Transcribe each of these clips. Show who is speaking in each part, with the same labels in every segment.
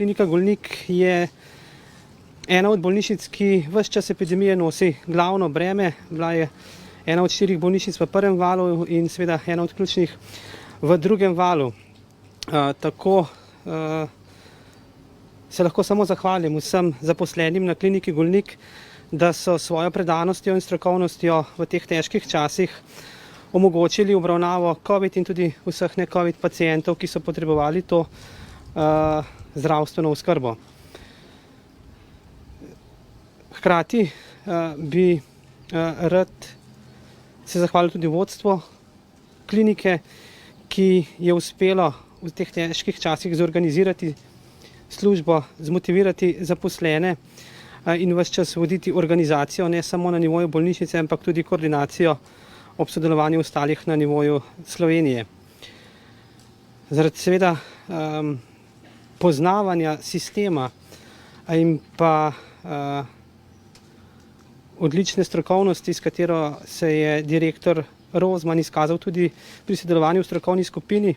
Speaker 1: Klinika Golnik je ena od bolnišnic, ki ves čas epidemije nosi glavno breme. Bila je ena od 4 bolnišnic v prvem valu in seveda ena od ključnih v drugem valu. Tako se lahko samo zahvalim vsem zaposlenim na Kliniki Golnik, da so svojo predanostjo in strokovnostjo v teh težkih časih omogočili obravnavo COVID in tudi vseh ne-COVID pacientov, ki so potrebovali to zdravstveno oskrbo. Hkrati bi rad se zahvalil tudi vodstvo klinike, ki je uspelo v teh težkih časih zorganizirati službo, zmotivirati zaposlene in ves čas voditi organizacijo, ne samo na nivoju bolnišnice, ampak tudi koordinacijo ob sodelovanju ostalih na nivoju Slovenije. Zaradi seveda poznavanja sistema in pa odlične strokovnosti, s katero se je direktor Rozman izkazal tudi pri sodelovanju v strokovni skupini,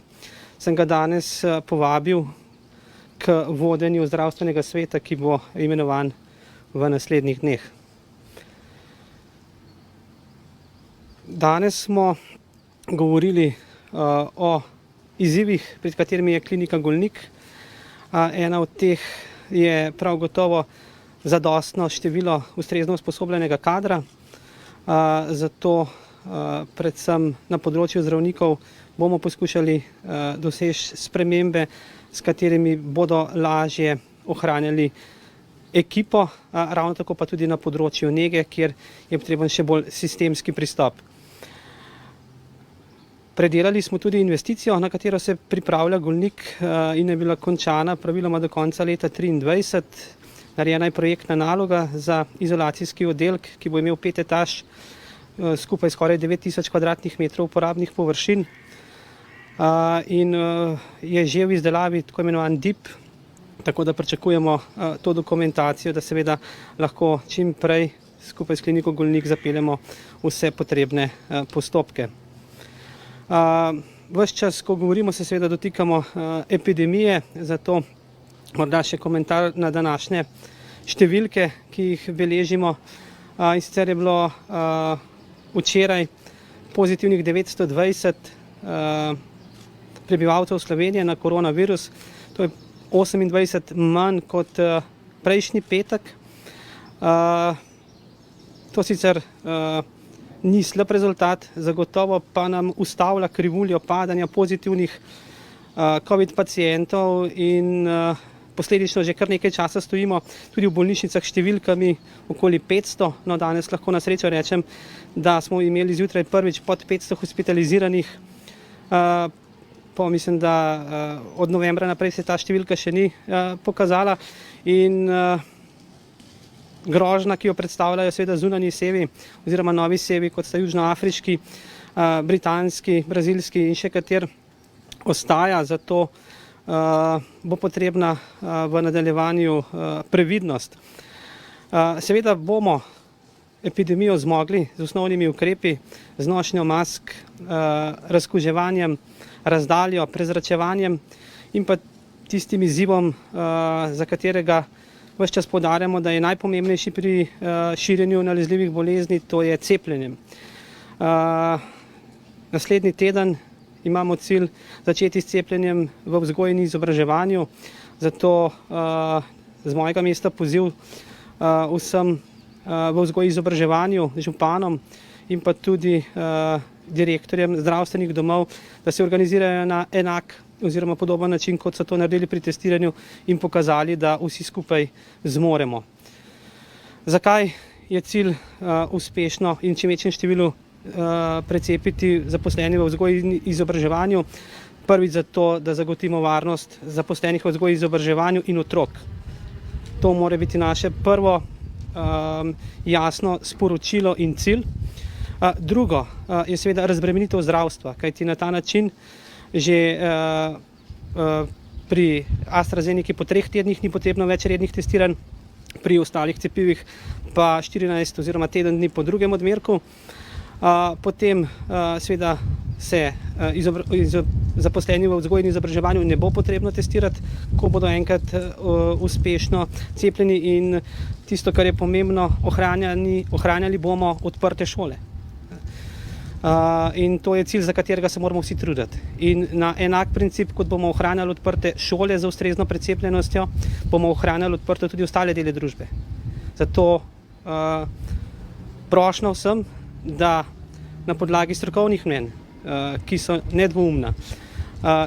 Speaker 1: sem ga danes povabil k vodenju zdravstvenega sveta, ki bo imenovan v naslednjih dneh. Danes smo govorili o izzivih, pred katerimi je Klinika Golnik. Ena od teh je prav gotovo zadostno število ustrezno usposobljenega kadra, zato predvsem na področju zdravnikov bomo poskušali doseči spremembe, s katerimi bodo lažje ohranjali ekipo, ravno tako pa tudi na področju nege, kjer je potreben še bolj sistemski pristop. Predelali smo tudi investicijo, na katero se pripravlja Golnik in je bila končana praviloma do konca leta 2023. Narejena je projektna naloga za izolacijski oddelek, ki bo imel 5 etaž, skupaj skoraj 9000 kvadratnih metrov uporabnih površin in je že v izdelavi tako imenovan DIP, tako da pričakujemo to dokumentacijo, da seveda lahko čim prej skupaj s Kliniko Golnik zapeljemo vse potrebne postopke. Ves čas, ko govorimo, se seveda dotikamo epidemije, zato morda še komentar na današnje številke, ki jih beležimo. In sicer je bilo včeraj pozitivnih 920 prebivalcev Slovenije na koronavirus. To je 28 manj kot prejšnji petek. To sicer ni slab rezultat, zagotovo pa nam ustavlja krivuljo padanja pozitivnih COVID pacientov in posledično že kar nekaj časa stojimo tudi v bolnišnicah številkami okoli 500. No, danes lahko na srečo rečem, da smo imeli zjutraj prvič pod 500 hospitaliziranih. Mislim, da od novembra naprej se ta številka še ni pokazala in grožnja, ki jo predstavljajo seveda zunanji sevi oziroma novi sevi, kot sta južnoafriški, britanski, brazilski in še kater ostaja, zato bo potrebna v nadaljevanju previdnost. Seveda bomo epidemijo zmogli z osnovnimi ukrepi, z nošnjo mask, razkuževanjem, razdaljo, prezračevanjem in pa tistim izzivom, za katerega ves čas poudarjamo, da je najpomembnejši pri širjenju nalezljivih bolezni, to je cepljenje. Naslednji teden imamo cilj začeti s cepljenjem v vzgoji in izobraževanju, zato z mojega mesta poziv vsem v vzgoji in izobraževanju, županom in pa tudi direktorjem zdravstvenih domov, da se organizirajo na enak oziroma podoben način, kot so to naredili pri testiranju in pokazali, da vsi skupaj zmoremo. Zakaj je cilj uspešno in čim večjem številu precepiti zaposleni v vzgoji in izobraževanju? Prvič zato, da zagotovimo varnost zaposlenih v vzgoji in izobraževanju in otrok. To mora biti naše prvo jasno sporočilo in cilj. Drugo je seveda razbremenitev zdravstva, kajti na ta način že pri AstraZeneca po 3 tednih ni potrebno več rednih testiranj, pri ostalih cepivih pa 14 oziroma teden dni po drugem odmerku. Potem seveda se zaposleni v vzgoji in izobraževanju ne bo potrebno testirati, ko bodo enkrat uspešno cepljeni, in tisto, kar je pomembno, ohranjali bomo odprte šole. In to je cilj, za katerega se moramo vsi truditi. In na enak princip, kot bomo ohranjali odprte šole za ustrezno precepljenostjo, bomo ohranjali odprte tudi ostale dele družbe. Zato prošnja vsem, da na podlagi strokovnih mnenj, ki so nedvoumna,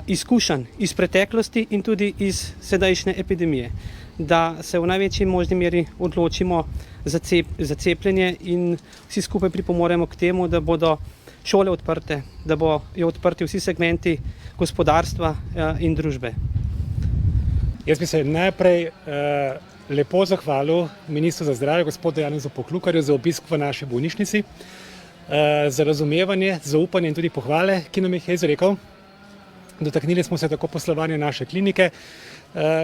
Speaker 1: izkušenj iz preteklosti in tudi iz sedajšnje epidemije, da se v največji možni meri odločimo za cepljenje in vsi skupaj pripomoremo k temu, da bodo šole odprte, da bojo odprti vsi segmenti gospodarstva in družbe.
Speaker 2: Jaz bi se najprej lepo zahvalil ministru za zdravje, gospodu Janezu Poklukarju, za obisk v naši bolnišnici, za razumevanje, zaupanje in tudi pohvale, ki nam jih je izrekel. Dotaknili smo se tako poslovanja naše klinike,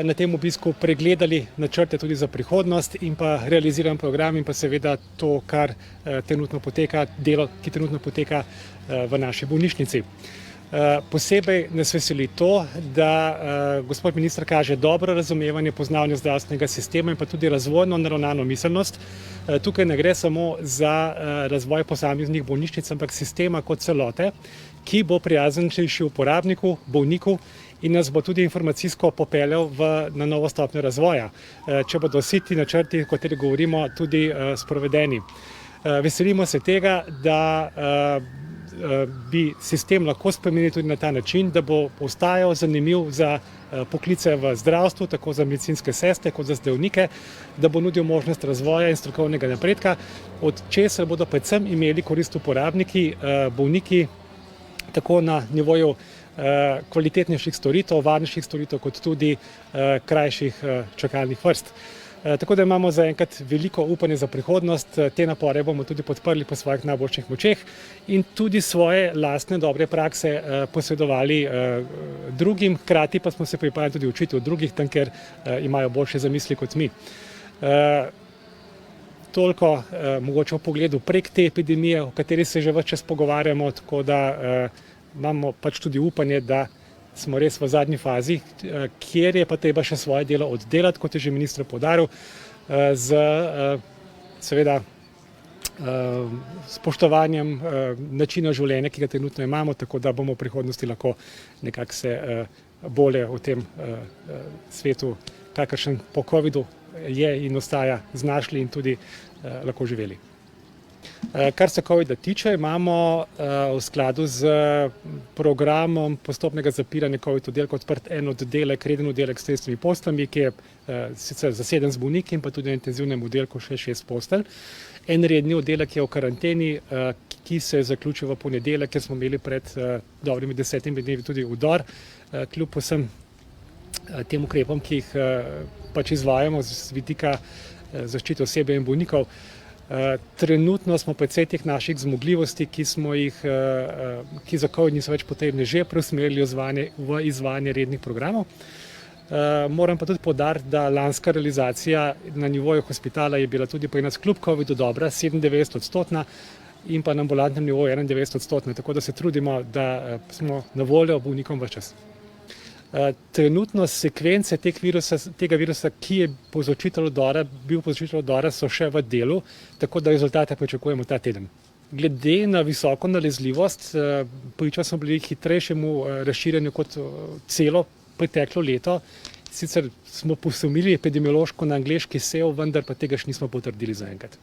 Speaker 2: na tem obisku pregledali načrte tudi za prihodnost in pa realiziran program in pa seveda to, kar trenutno poteka, delo, ki trenutno poteka v naši bolnišnici. Posebej nas veseli to, da gospod minister kaže dobro razumevanje, poznavanje zdravstvenega sistema in pa tudi razvojno naravnano miselnost. Tukaj ne gre samo za razvoj posameznih bolnišnic, ampak sistema kot celote, ki bo prijaznejši uporabniku, bolniku in nas bo tudi informacijsko popeljal na novo stopnjo razvoja, če bodo vsi ti načrti, o katerih govorimo, tudi sprovedeni. Veselimo se tega, da bi sistem lahko spremenili tudi na ta način, da bo postajal zanimiv za poklice v zdravstvu, tako za medicinske sestre kot za zdravnike, da bo nudil možnost razvoja in strokovnega napredka, od česar bodo predvsem imeli korist uporabniki, bolniki, tako na nivoju kvalitetnejših storitev, varnejših storitev, kot tudi krajših čakalnih vrst. Tako da imamo zaenkrat veliko upanje za prihodnost, te napore bomo tudi podprli po svojih najboljših močeh in tudi svoje lastne dobre prakse posredovali drugim, hkrati pa smo se pripravili tudi učiti od drugih, tam ker imajo boljše zamisli kot mi. Toliko mogoče v pogledu prek te epidemije, o kateri se že ves čas pogovarjamo, tako da imamo pač tudi upanje, da smo res v zadnji fazi, kjer je pa treba še svoje delo oddelati, kot je že minister poudaril, z seveda spoštovanjem načina življenja, ki ga trenutno imamo, tako da bomo v prihodnosti lahko nekako se bolje v tem svetu, kakršen po covidu je in ostaja, znašli in tudi lahko živeli. Kar se covida tiče, imamo v skladu z programom postopnega zapiranja covid oddelka odprt en oddelek, reden oddelek s 30 postelami, ki je sicer zaseden z bolniki in pa tudi na intenzivnem oddelku še 6 postelj. En redni oddelek je v karanteni, ki se je zaključil v ponedeljek, ker smo imeli pred dobrimi 10 dnevi tudi vdor, kljub vsem tem ukrepom, ki jih pač izvajamo z vidika zaščite osebe in bolnikov. Trenutno smo precej teh naših zmogljivosti, ki za covid niso več potrebne, že preusmerili v izvajanje rednih programov. Moram pa tudi poudariti, da lanska realizacija na nivoju hospitala je bila tudi pri nas kljub covidu dobra, 97% in pa na ambulantnem nivoju 91%, tako da se trudimo, da smo na voljo bolnikom ves čas. Trenutno sekvence tega virusa, ki je bil povzročitelj vdora, so še v delu, tako da rezultate pričakujemo ta teden. Glede na visoko nalezljivost, priča smo bili hitrejšemu razširjanju kot celo preteklo leto. Sicer smo posumili epidemiološko na angleški sev, vendar pa tega še nismo potrdili zaenkrat.